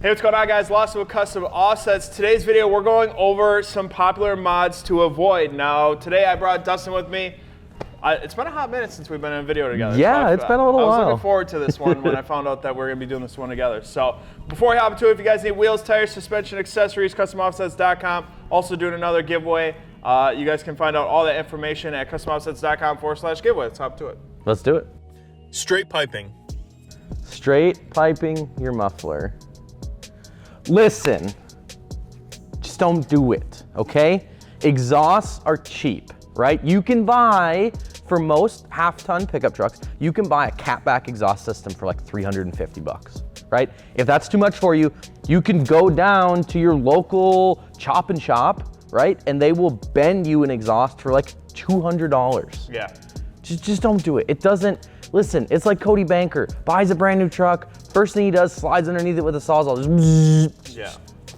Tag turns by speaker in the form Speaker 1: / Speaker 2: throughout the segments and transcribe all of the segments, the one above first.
Speaker 1: Hey, what's going on, guys? Lawson with Custom Offsets. Today's video, we're going over some popular mods to avoid. Now, today I brought Dustin with me. It's been a hot minute since we've been in a video together.
Speaker 2: Yeah,
Speaker 1: so
Speaker 2: it's been a little while.
Speaker 1: I was looking forward to this one when I found out that we're going to be doing this one together. So, before we hop into it, if you guys need wheels, tires, suspension, accessories, customoffsets.com. Also doing another giveaway. You guys can find out all that information at customoffsets.com/giveaway. Let's hop to it.
Speaker 2: Let's do it.
Speaker 3: Straight piping.
Speaker 2: Straight piping your muffler. Listen, just don't do it, okay? Exhausts are cheap, right? You can buy, for most half-ton pickup trucks, you can buy a catback exhaust system for like 350 bucks, right? If that's too much for you, you can go down to your local chop and shop, right? And they will bend you an exhaust for like $200.
Speaker 1: Yeah.
Speaker 2: Just don't do it. It doesn't, listen, it's like Cody Banker, buys a brand new truck, first thing he does, slides underneath it with a Sawzall, just
Speaker 1: Yeah.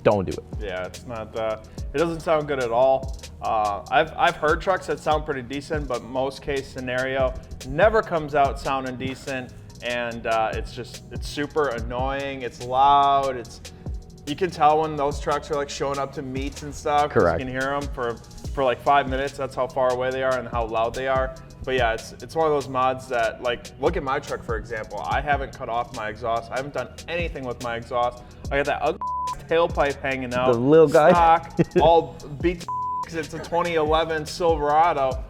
Speaker 2: Don't do it.
Speaker 1: Yeah, it's not, it doesn't sound good at all. I've heard trucks that sound pretty decent, but most case scenario never comes out sounding decent, and it's super annoying, it's loud, you can tell when those trucks are like showing up to meets and stuff.
Speaker 2: Correct.
Speaker 1: You can hear them for like 5 minutes, that's how far away they are and how loud they are. But yeah, it's one of those mods that, like, look at my truck, for example. I haven't cut off my exhaust. I haven't done anything with my exhaust. I got that ugly tailpipe hanging out.
Speaker 2: The little guy.
Speaker 1: Stock, all beat to because it's a 2011 Silverado,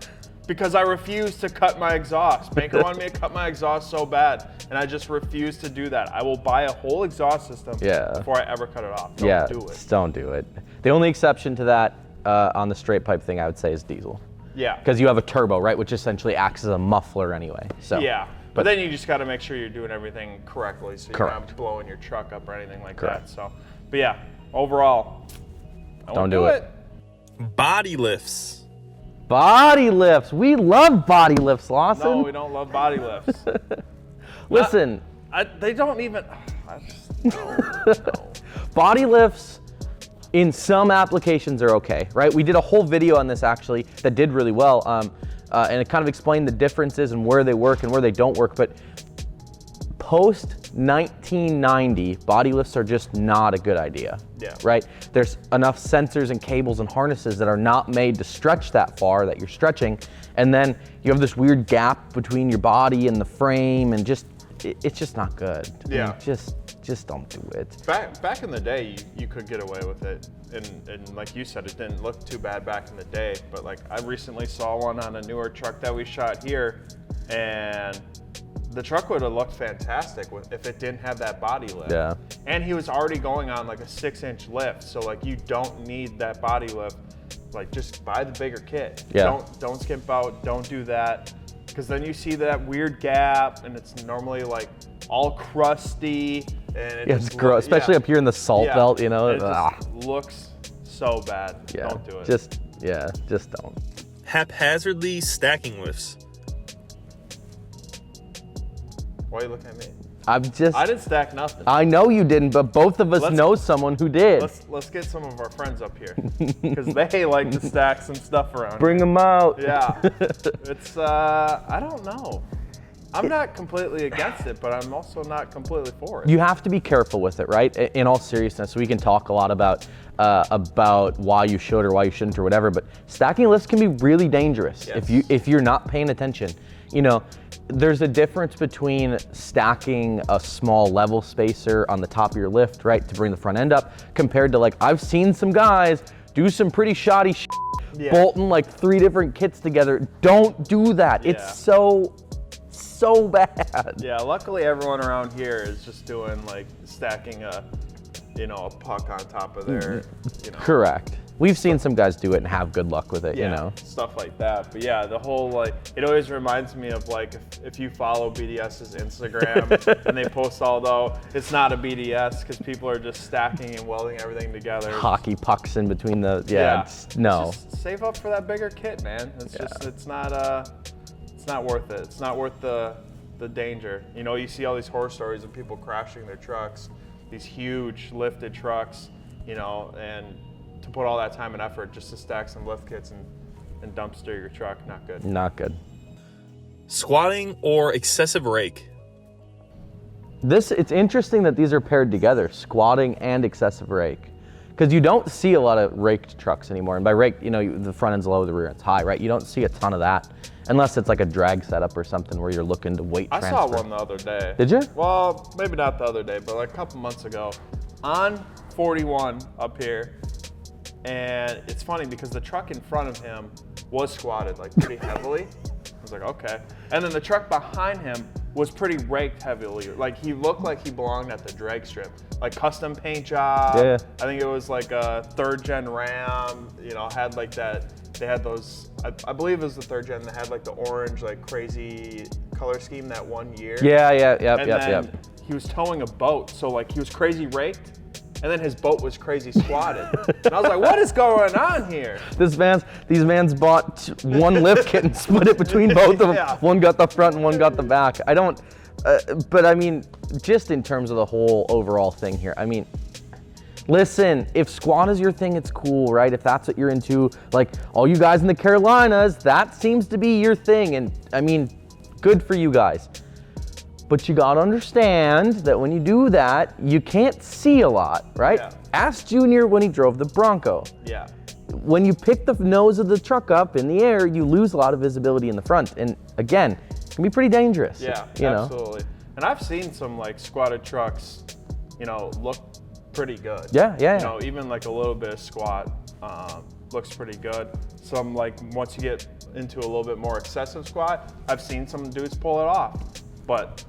Speaker 1: because I refuse to cut my exhaust. Banker wanted me to cut my exhaust so bad, and I just refuse to do that. I will buy a whole exhaust system before I ever cut it off. Don't do it.
Speaker 2: Just don't do it. The only exception to that on the straight pipe thing, I would say, is diesel.
Speaker 1: Yeah.
Speaker 2: Because you have a turbo, right, which essentially acts as a muffler anyway. So.
Speaker 1: Yeah, but then you just got to make sure you're doing everything correctly, so you're not blowing your truck up or anything like that. So, but yeah, overall,
Speaker 2: don't do it.
Speaker 3: Body lifts.
Speaker 2: Body lifts. We love body lifts, Lawson.
Speaker 1: No, we don't love body lifts.
Speaker 2: Listen.
Speaker 1: They don't even. No.
Speaker 2: Body lifts in some applications are okay, right? We did a whole video on this actually that did really well, and it kind of explained the differences and where they work and where they don't work. But post 1990, body lifts are just not a good idea, right? There's enough sensors and cables and harnesses that are not made to stretch that far that you're stretching, and then you have this weird gap between your body and the frame, and it's just not good.
Speaker 1: Yeah.
Speaker 2: I mean, just don't do it.
Speaker 1: Back in the day, you could get away with it, and like you said, it didn't look too bad back in the day. But like I recently saw one on a newer truck that we shot here, and the truck would have looked fantastic if it didn't have that body lift.
Speaker 2: Yeah.
Speaker 1: And he was already going on like a 6-inch lift, so like you don't need that body lift. Like just buy the bigger kit.
Speaker 2: Yeah.
Speaker 1: Don't skimp out. Don't do that, because then you see that weird gap, and it's normally like all crusty. And
Speaker 2: it's gross, especially up here in the salt belt, you know.
Speaker 1: It just looks so bad.
Speaker 2: Yeah.
Speaker 1: Don't do it.
Speaker 2: Just don't.
Speaker 3: Haphazardly stacking lifts.
Speaker 1: Why are you looking at me?
Speaker 2: I
Speaker 1: didn't stack nothing.
Speaker 2: I know you didn't, but both of us know someone who did.
Speaker 1: Let's get some of our friends up here, because they like to stack some stuff around.
Speaker 2: Bring them out.
Speaker 1: Yeah. It's I don't know. I'm not completely against it, but I'm also not completely for it.
Speaker 2: You have to be careful with it, right? In all seriousness, we can talk a lot about why you should or why you shouldn't or whatever, but stacking lifts can be really dangerous if you're not paying attention. You know, there's a difference between stacking a small level spacer on the top of your lift, right, to bring the front end up, compared to, like, I've seen some guys do some pretty shoddy bolting like 3 different kits together. Don't do that. It's so bad.
Speaker 1: Yeah, luckily everyone around here is just doing like stacking a puck on top of their,
Speaker 2: Correct. We've seen some guys do it and have good luck with it, you know.
Speaker 1: Stuff like that. But yeah, the whole, like, it always reminds me of, like, if you follow BDS's Instagram and they post all though, it's not a BDS because people are just stacking and welding everything together.
Speaker 2: Hockey pucks in between the, no.
Speaker 1: Just save up for that bigger kit, man. It's not worth it. It's not worth the danger. You know, you see all these horror stories of people crashing their trucks, these huge lifted trucks, you know, and to put all that time and effort just to stack some lift kits and dumpster your truck, not good.
Speaker 2: Not good.
Speaker 3: Squatting or excessive rake.
Speaker 2: It's interesting that these are paired together, squatting and excessive rake. Because you don't see a lot of raked trucks anymore. And by rake, you know, the front end's low, the rear end's high, right? You don't see a ton of that. Unless it's like a drag setup or something where you're looking to weight transfer.
Speaker 1: I saw one the other day.
Speaker 2: Did you?
Speaker 1: Well, maybe not the other day, but like a couple months ago on 41 up here. And it's funny because the truck in front of him was squatted like pretty heavily. I was like, okay. And then the truck behind him was pretty raked heavily. Like he looked like he belonged at the drag strip. Like custom paint job.
Speaker 2: Yeah.
Speaker 1: I think it was like a 3rd gen Ram, you know, had like that, they had those, I believe it was the 3rd gen that had like the orange, like crazy color scheme that one year.
Speaker 2: Yeah,
Speaker 1: And then he was towing a boat. So like he was crazy raked. And then his boat was crazy squatted. And I was like, what is going on here?
Speaker 2: These mans bought one lift kit and split it between both of them.
Speaker 1: Yeah.
Speaker 2: One got the front and one got the back. I don't, but I mean, just in terms of the whole overall thing here, I mean, listen, if squat is your thing, it's cool, right? If that's what you're into, like all you guys in the Carolinas, that seems to be your thing. And I mean, good for you guys. But you gotta understand that when you do that, you can't see a lot, right?
Speaker 1: Yeah.
Speaker 2: Ask Junior when he drove the Bronco.
Speaker 1: Yeah.
Speaker 2: When you pick the nose of the truck up in the air, you lose a lot of visibility in the front. And again, it can be pretty dangerous.
Speaker 1: Yeah,
Speaker 2: you know?
Speaker 1: absolutely. And I've seen some like squatted trucks, you know, look pretty good.
Speaker 2: Yeah.
Speaker 1: You know, even like a little bit of squat looks pretty good. Some like once you get into a little bit more excessive squat, I've seen some dudes pull it off. But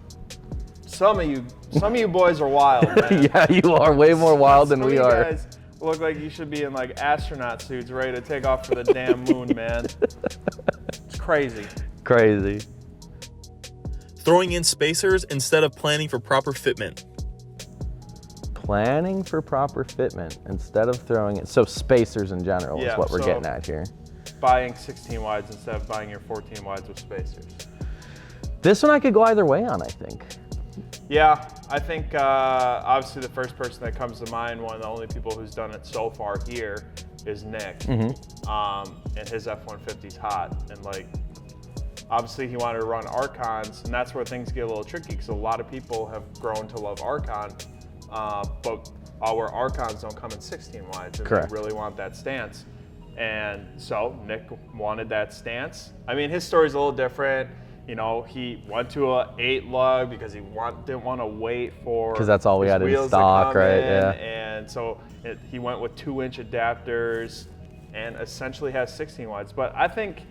Speaker 1: some of you boys are wild, man.
Speaker 2: Yeah, you are way more wild than
Speaker 1: Some of
Speaker 2: we
Speaker 1: you
Speaker 2: are.
Speaker 1: guys look like you should be in like astronaut suits ready to take off for the damn moon, man. It's crazy.
Speaker 2: Crazy.
Speaker 3: Throwing in spacers instead of planning for proper fitment.
Speaker 2: Planning for proper fitment instead of throwing it. So spacers in general is
Speaker 1: Yeah,
Speaker 2: what we're
Speaker 1: so
Speaker 2: getting at here.
Speaker 1: Buying 16 wides instead of buying your 14 wides with spacers.
Speaker 2: This one I could go either way on, I think.
Speaker 1: Yeah, I think obviously the first person that comes to mind, one of the only people who's done it so far here, is Nick. And his F-150's hot. And like, obviously he wanted to run Archons, and that's where things get a little tricky because a lot of people have grown to love Archon, but our Archons don't come in 16 wides, and
Speaker 2: Correct.
Speaker 1: they really want that stance. And so Nick wanted that stance. I mean, his story's a little different. You know, he went to a 8 lug because he didn't want to wait for
Speaker 2: Because that's all we
Speaker 1: his
Speaker 2: had in
Speaker 1: wheels to
Speaker 2: stock,
Speaker 1: come
Speaker 2: right?
Speaker 1: in.
Speaker 2: Yeah.
Speaker 1: And so he went with 2-inch adapters and essentially has 16 wides. But I think,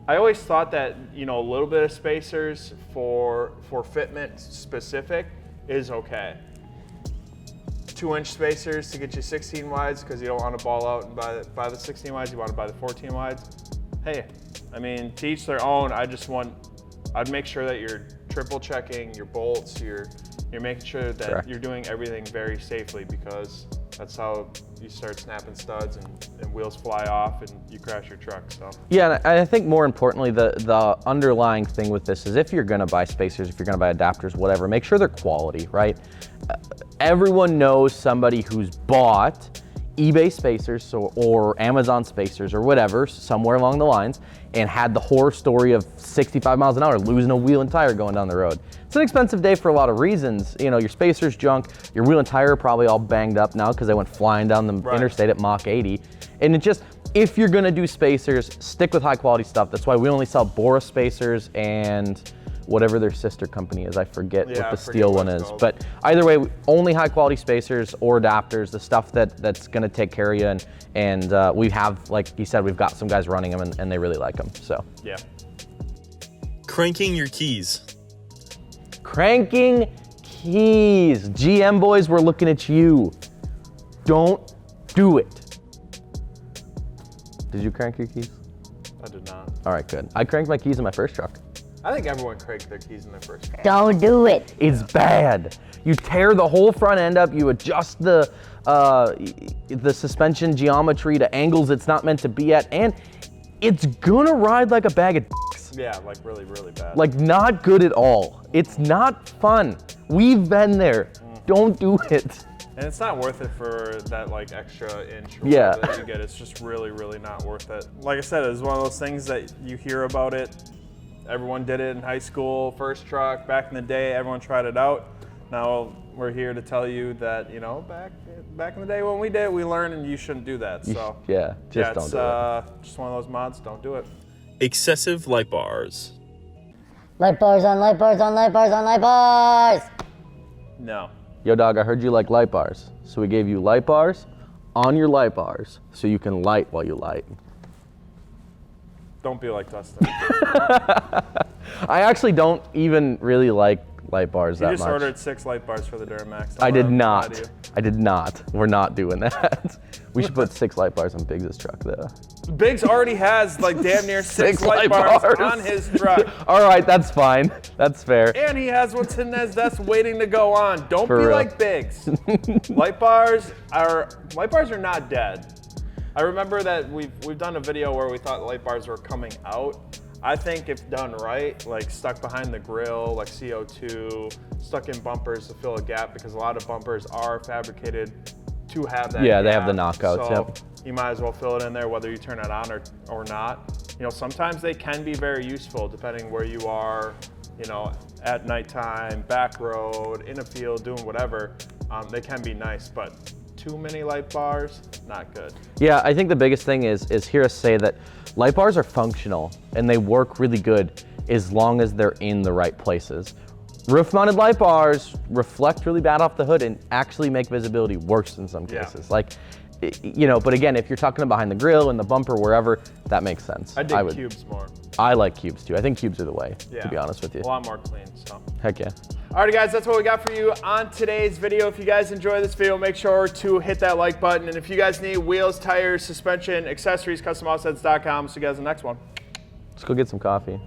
Speaker 1: I always thought that, you know, a little bit of spacers for fitment specific is okay. 2-inch spacers to get you 16 wides because you don't want to ball out and buy the 16 wides, you want to buy the 14 wides. Hey, I mean, to each their own. I'd make sure that you're triple checking your bolts, you're making sure that
Speaker 2: Correct.
Speaker 1: you're doing everything very safely, because that's how you start snapping studs and wheels fly off and you crash your truck. So
Speaker 2: Yeah, and I think more importantly, the underlying thing with this is if you're gonna buy spacers, if you're gonna buy adapters, whatever, make sure they're quality, right? Everyone knows somebody who's bought eBay spacers or Amazon spacers or whatever, somewhere along the lines, and had the horror story of 65 miles an hour, losing a wheel and tire going down the road. It's an expensive day for a lot of reasons. You know, your spacer's junk, your wheel and tire are probably all banged up now because they went flying down the interstate at Mach 80. And it just, if you're gonna do spacers, stick with high quality stuff. That's why we only sell Bora spacers and whatever their sister company is. I forget what the steel one is. But either way, only high quality spacers or adapters, the stuff that's gonna take care of you. And we have, like you said, we've got some guys running them and they really like them, so.
Speaker 1: yeah.
Speaker 3: Cranking your keys.
Speaker 2: Cranking keys. GM boys, we're looking at you. Don't do it. Did you crank your keys?
Speaker 1: I did not.
Speaker 2: All right, good. I cranked my keys in my first truck.
Speaker 1: I think everyone cranked their keys in their first car.
Speaker 4: Don't do it.
Speaker 2: It's bad. You tear the whole front end up, you adjust the suspension geometry to angles it's not meant to be at, and it's gonna ride like a bag of dicks.
Speaker 1: Yeah, like really, really bad.
Speaker 2: Like not good at all. It's not fun. We've been there. Don't do it.
Speaker 1: And it's not worth it for that like extra inch or
Speaker 2: Yeah.
Speaker 1: whatever that you get. It's just really, really not worth it. Like I said, it's one of those things that you hear about it everyone did it in high school, first truck, back in the day, everyone tried it out. Now we're here to tell you that, you know, back in the day when we did it, we learned and you shouldn't do that. So
Speaker 2: yeah, just don't do it.
Speaker 1: Just one of those mods, don't do it.
Speaker 3: Excessive light bars.
Speaker 4: Light bars on light bars on light bars on light bars!
Speaker 1: No.
Speaker 2: Yo, dog, I heard you like light bars. So we gave you light bars on your light bars so you can light while you light.
Speaker 1: Don't be like Dustin.
Speaker 2: I actually don't even really like light bars that much.
Speaker 1: You just ordered 6 light bars for the Duramax.
Speaker 2: I did not. I did not. We're not doing that. We should put 6 light bars on Biggs' truck, though.
Speaker 1: Biggs already has like damn near 6 light bars on his truck.
Speaker 2: All right, that's fine. That's fair.
Speaker 1: And he has one sitting at his desk waiting to go on. Don't
Speaker 2: For
Speaker 1: be
Speaker 2: real.
Speaker 1: like Biggs. Light bars are not dead. I remember that we've done a video where we thought light bars were coming out. I think if done right, like stuck behind the grill, like CO2, stuck in bumpers to fill a gap, because a lot of bumpers are fabricated to have that
Speaker 2: Yeah, they
Speaker 1: gap.
Speaker 2: have the knockouts,
Speaker 1: So
Speaker 2: yep.
Speaker 1: you might as well fill it in there whether you turn it on or not. You know, sometimes they can be very useful depending where you are, you know, at nighttime, back road, in a field, doing whatever. They can be nice, but too many light bars, not good.
Speaker 2: Yeah, I think the biggest thing is hear us say that light bars are functional and they work really good as long as they're in the right places. Roof-mounted light bars reflect really bad off the hood and actually make visibility worse in some cases. Like, you know, but again, if you're talking behind the grill and the bumper, wherever, that makes sense.
Speaker 1: I dig cubes more.
Speaker 2: I like cubes too. I think cubes are the way, to be honest with you.
Speaker 1: A lot more clean, so.
Speaker 2: Heck yeah.
Speaker 1: Alrighty guys, that's what we got for you on today's video. If you guys enjoy this video, make sure to hit that like button. And if you guys need wheels, tires, suspension, accessories, customoffsets.com. See you guys in the next one.
Speaker 2: Let's go get some coffee.